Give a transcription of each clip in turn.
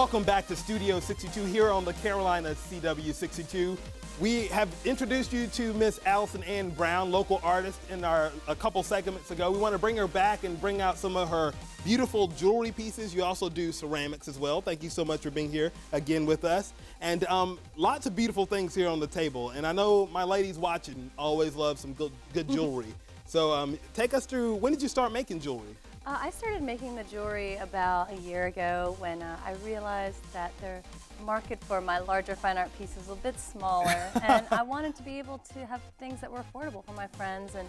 welcome back to Studio 62 here on the Carolina CW 62. We have introduced you to Miss Allison Ann Brown, local artist, in a couple segments ago. We want to bring her back and bring out some of her beautiful jewelry pieces. You also do ceramics as well. Thank you so much for being here again with us. And lots of beautiful things here on the table. And I know my ladies watching always love some good jewelry. So take us through, when did you start making jewelry? I started making the jewelry about a year ago when I realized that the market for my larger fine art pieces was a bit smaller, and I wanted to be able to have things that were affordable for my friends and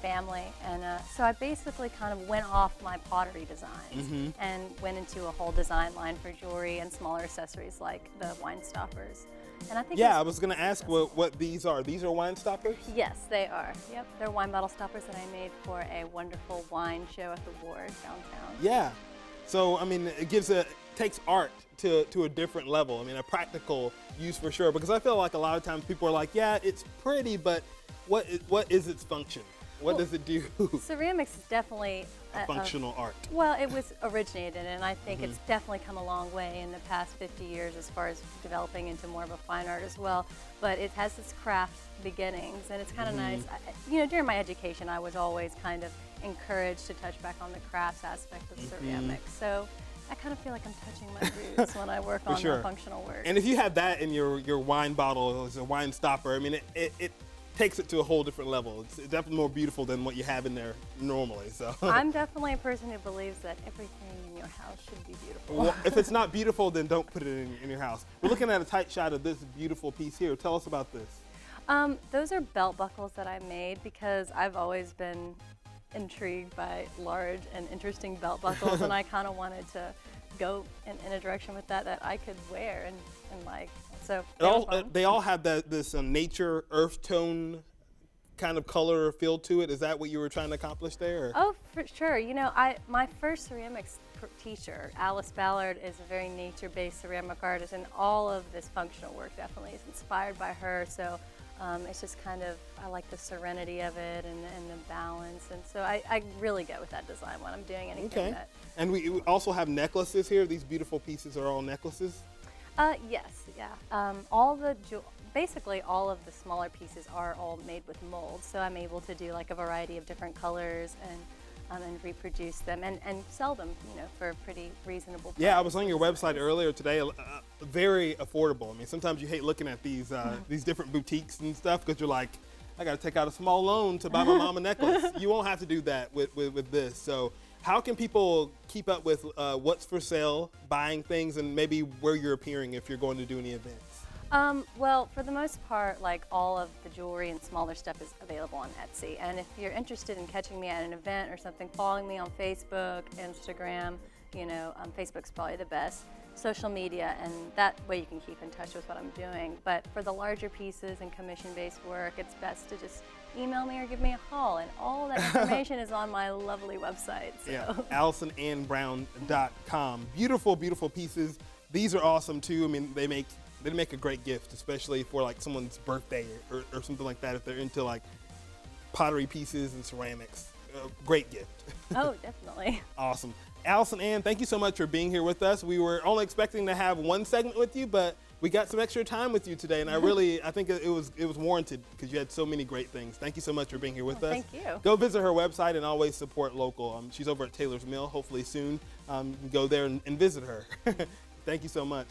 family. And so I basically kind of went off my pottery designs and went into a whole design line for jewelry and smaller accessories like the wine stoppers. And I think I was going to ask what these are. These are wine stoppers? Yes, they are. Yep, they're wine bottle stoppers that I made for a wonderful wine show at the Ward downtown. Yeah. So, I mean, it takes art to a different level. I mean, a practical use for sure. Because I feel like a lot of times people are like, yeah, it's pretty, but what is its function? What does it do? Ceramics is definitely a functional art. Well, it was originated, and I think it's definitely come a long way in the past 50 years as far as developing into more of a fine art as well. But it has its craft beginnings, and it's kind of nice. You know, during my education, I was always kind of encouraged to touch back on the crafts aspect of ceramics. So I kind of feel like I'm touching my roots when I work on the functional work. And if you have that in your wine bottle as a wine stopper, I mean, it takes it to a whole different level. It's definitely more beautiful than what you have in there normally. So I'm definitely a person who believes that everything in your house should be beautiful. Well, if it's not beautiful, then don't put it in your house. We're looking at a tight shot of this beautiful piece here. Tell us about this. Those are belt buckles that I made because I've always been intrigued by large and interesting belt buckles, and I kind of wanted to go in a direction with that I could wear and like. So they all have this nature earth tone kind of color feel to it. Is that what you were trying to accomplish there? Or? Oh, for sure. You know, my first ceramics teacher, Alice Ballard, is a very nature-based ceramic artist, and all of this functional work definitely is inspired by her. So it's just kind of, I like the serenity of it and the balance, and so I really go with that design when I'm doing anything. Okay. And we also have necklaces here. These beautiful pieces are all necklaces? Yes, yeah. Basically all of the smaller pieces are all made with molds, so I'm able to do like a variety of different colors and reproduce them and sell them, you know, for a pretty reasonable price. Yeah, I was on your website earlier today. Very affordable. I mean, sometimes you hate looking at these different boutiques and stuff because you're like, I got to take out a small loan to buy my mom a necklace. You won't have to do that with this. So how can people keep up with what's for sale, buying things, and maybe where you're appearing if you're going to do any events? Well, for the most part, like all of the jewelry and smaller stuff is available on Etsy. And if you're interested in catching me at an event or something, following me on Facebook, Instagram, you know, Facebook's probably the best, social media, and that way you can keep in touch with what I'm doing. But for the larger pieces and commission-based work, it's best to just email me or give me a call, and all that information is on my lovely website. So. Yeah, AllisonAnnBrown.com. Beautiful, beautiful pieces. These are awesome too. I mean, they make a great gift, especially for like someone's birthday or something like that if they're into like pottery pieces and ceramics. Great gift. Oh, definitely. Awesome. Allison Ann, thank you so much for being here with us. We were only expecting to have one segment with you, but we got some extra time with you today, and I think it was warranted because you had so many great things. Thank you so much for being here with us. Thank you. Go visit her website and always support local. She's over at Taylor's Mill. Hopefully soon you can go there and visit her. Thank you so much.